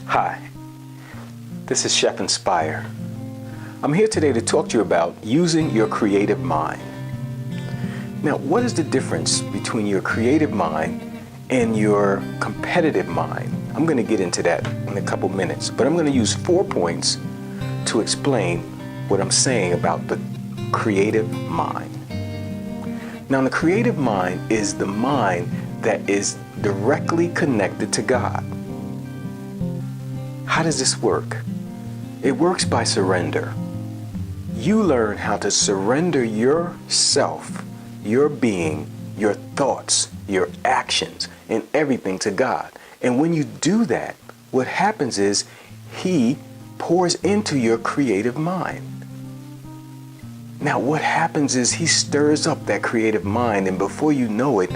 Hi, this is Chef Inspire. I'm here today to talk to you about using your creative mind. Now, what is the difference between your creative mind and your competitive mind? I'm going to get into that in a couple minutes, but I'm going to use 4 points to explain what I'm saying about the creative mind. Now, the creative mind is the mind that is directly connected to God. How does this work? It works by surrender. You learn how to surrender yourself, your being, your thoughts, your actions, and everything to God. And when you do that, what happens is He pours into your creative mind. Now, what happens is He stirs up that creative mind, and before you know it,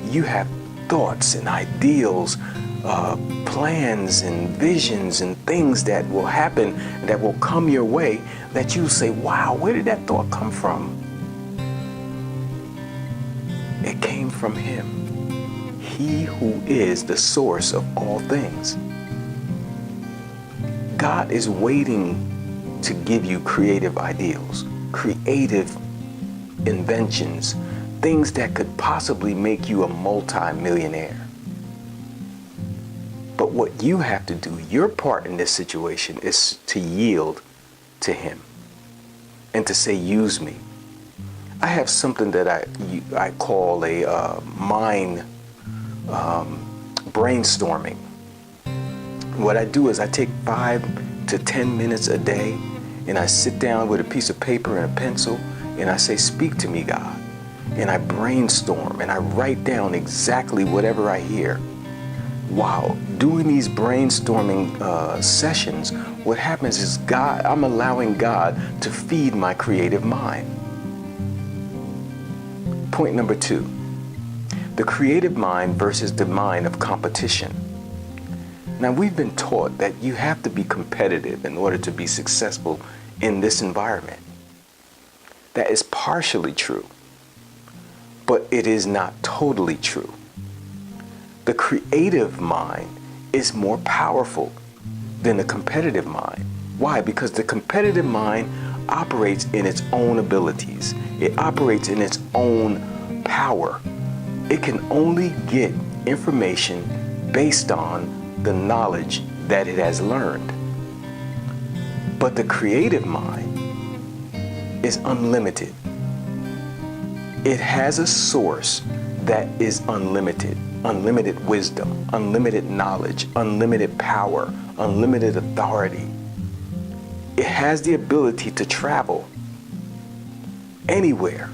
you have thoughts and ideals, plans and visions and things that will happen, that will come your way, that you say, wow, where did that thought come from? It came from Him, He who is the source of all things. God is waiting to give you creative ideals, creative inventions, things that could possibly make you a multi-millionaire. But what you have to do, your part in this situation, is to yield to Him and to say, use me. I have something that I call a mind brainstorming. What I do is I take 5 to 10 minutes a day and I sit down with a piece of paper and a pencil and I say, speak to me, God. And I brainstorm and I write down exactly whatever I hear. While doing these brainstorming sessions, what happens is I'm allowing God to feed my creative mind. Point number 2, the creative mind versus the mind of competition. Now, we've been taught that you have to be competitive in order to be successful in this environment. That is partially true, but it is not totally true. The creative mind is more powerful than the competitive mind. Why? Because the competitive mind operates in its own abilities. It operates in its own power. It can only get information based on the knowledge that it has learned. But the creative mind is unlimited. It has a source that is unlimited. Unlimited wisdom, unlimited knowledge, unlimited power, unlimited authority. It has the ability to travel anywhere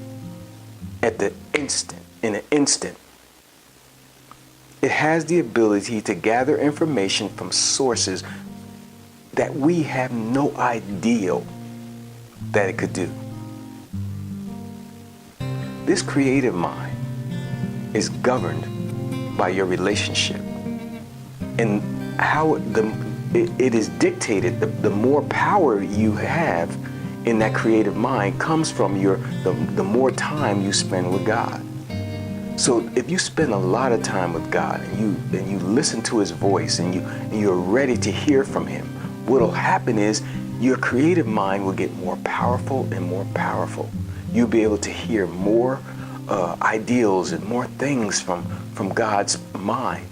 at the instant, in an instant. It has the ability to gather information from sources that we have no idea that it could do. This creative mind is governed by your relationship, and how it is dictated. The more power you have in that creative mind comes from the more time you spend with God. So if you spend a lot of time with God and you listen to His voice and you're ready to hear from Him, what'll happen is your creative mind will get more powerful and more powerful. You'll be able to hear more ideals and more things from God's mind.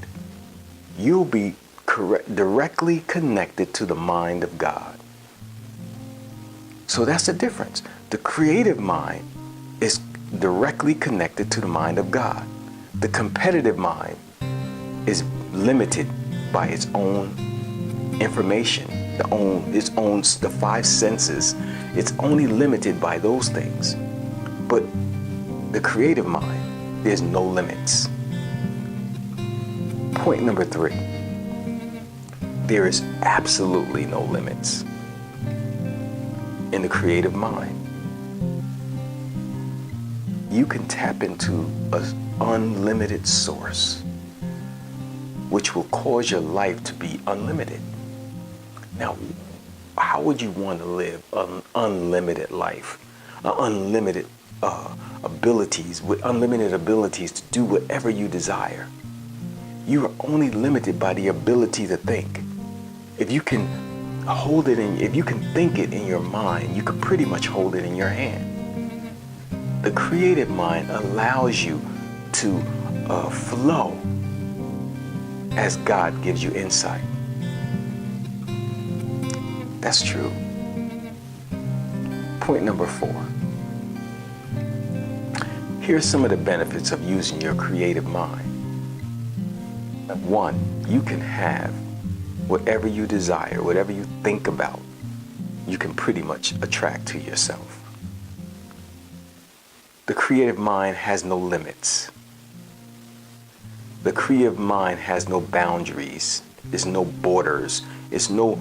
You'll be directly connected to the mind of God. So that's the difference. The creative mind is directly connected to the mind of God. The competitive mind is limited by its own information, the 5 senses. It's only limited by those things. But the creative mind, there's no limits. Point number 3, there is absolutely no limits in the creative mind. You can tap into an unlimited source, which will cause your life to be unlimited. Now, how would you want to live an unlimited life, an unlimited abilities, with unlimited abilities to do whatever you desire? You are only limited by the ability to think. If you can if you can think it in your mind, you can pretty much hold it in your hand. The creative mind allows you to flow as God gives you insight. That's true. Point number 4. Here's some of the benefits of using your creative mind. 1, you can have whatever you desire, whatever you think about, you can pretty much attract to yourself. The creative mind has no limits. The creative mind has no boundaries. There's no borders. It's no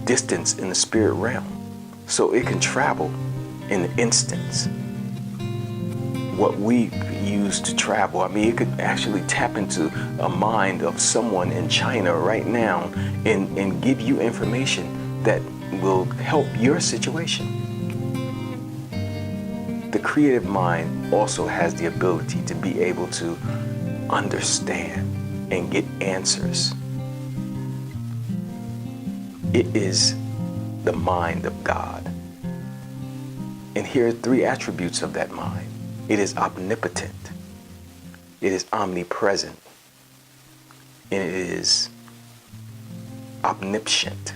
distance in the spirit realm. So it can travel in instants. What we use to travel, I mean, it could actually tap into a mind of someone in China right now and give you information that will help your situation. The creative mind also has the ability to be able to understand and get answers. It is the mind of God. And here are 3 attributes of that mind. It is omnipotent. It is omnipresent. And it is omniscient.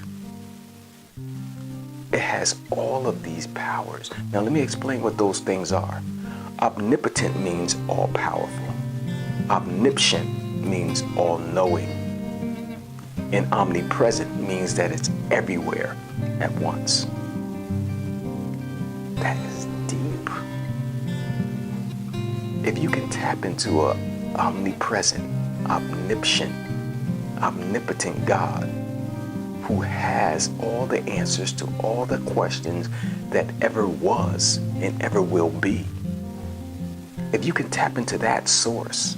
It has all of these powers. Now let me explain what those things are. Omnipotent means all powerful. Omniscient means all knowing. And omnipresent means that it's everywhere at once. That is deep. If you can tap into a omnipresent, omniscient, omnipotent God who has all the answers to all the questions that ever was and ever will be. If you can tap into that source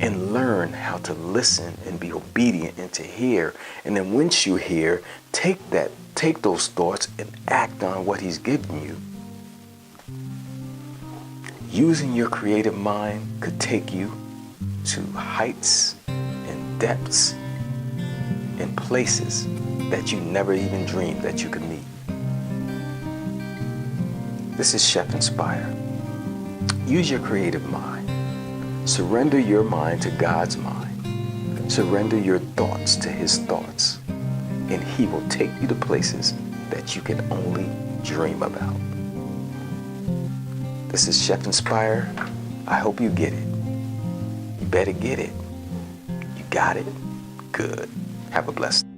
and learn how to listen and be obedient and to hear, and then once you hear, take those thoughts and act on what he's given you. Using your creative mind could take you to heights and depths and places that you never even dreamed that you could meet. This is Chef Inspire. Use your creative mind. Surrender your mind to God's mind. Surrender your thoughts to his thoughts. And he will take you to places that you can only dream about. This is Chef Inspire. I hope you get it. You better get it. You got it? Good. Have a blessed day.